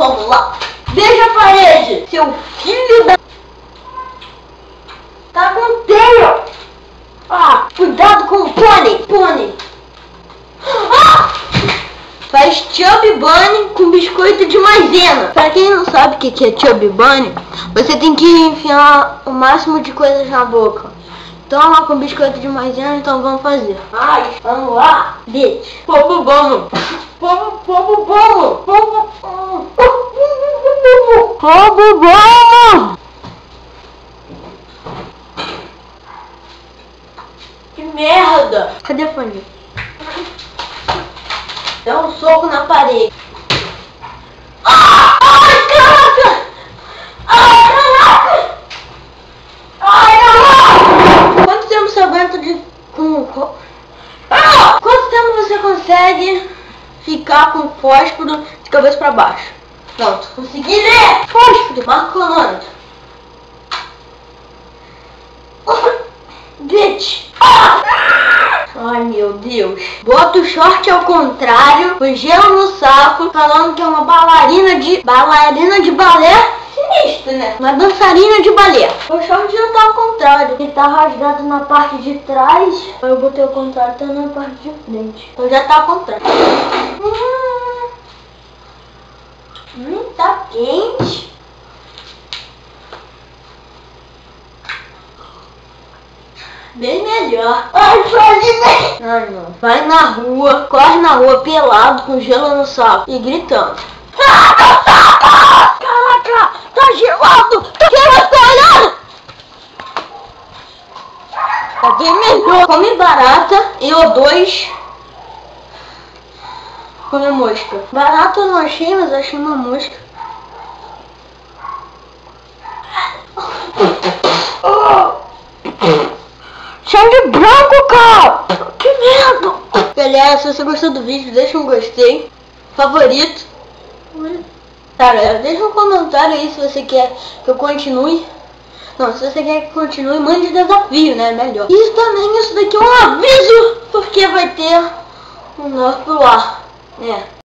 Vamos lá. Veja a parede, seu filho da... Tá com teia. Ah, cuidado com o pônei. Ah! Faz Chubby Bunny com biscoito de maisena. Pra quem não sabe o que é Chubby Bunny, você tem que enfiar o máximo de coisas na boca. Toma com biscoito de maisena, então vamos fazer. Ai, vamos lá, bitch. Povo bom. Povo bom. Povo bom. Que merda. Cadê a fone? Dá um soco na parede. Ai, caraca! Ai, caraca! Ai, caraca! Quanto tempo você aguenta de... Quanto tempo você consegue ficar com fósforo de cabeça pra baixo? Pronto, consegui ler! Fósforo, marca o cronômetro. Bitch! Ai, meu Deus. Bota o short ao contrário, o gelo no saco, falando que é uma bailarina de balé. Sinistro, né? Uma dançarina de balé. O short já tá ao contrário. Ele tá rasgado na parte de trás. Eu botei ao contrário, tá na parte de frente. Então já tá ao contrário. Tá quente. Bem melhor. Ai, bem. Ai, não. Vai na rua, corre na rua pelado, com gelo no saco e gritando. Caraca, tá gelado. Quem vai tá olhando? Tá bem melhor. Come barata e O2. Come mosca. Barata eu não achei, mas achei uma mosca. Sangue branco, cara! Que merda! Galera, se você gostou do vídeo, deixa um gostei, favorito. Cara, deixa um comentário aí se você quer que eu continue. Não, se você quer que eu continue, mande desafio, né? Melhor. E também isso daqui é um aviso, porque vai ter um novo ar, né?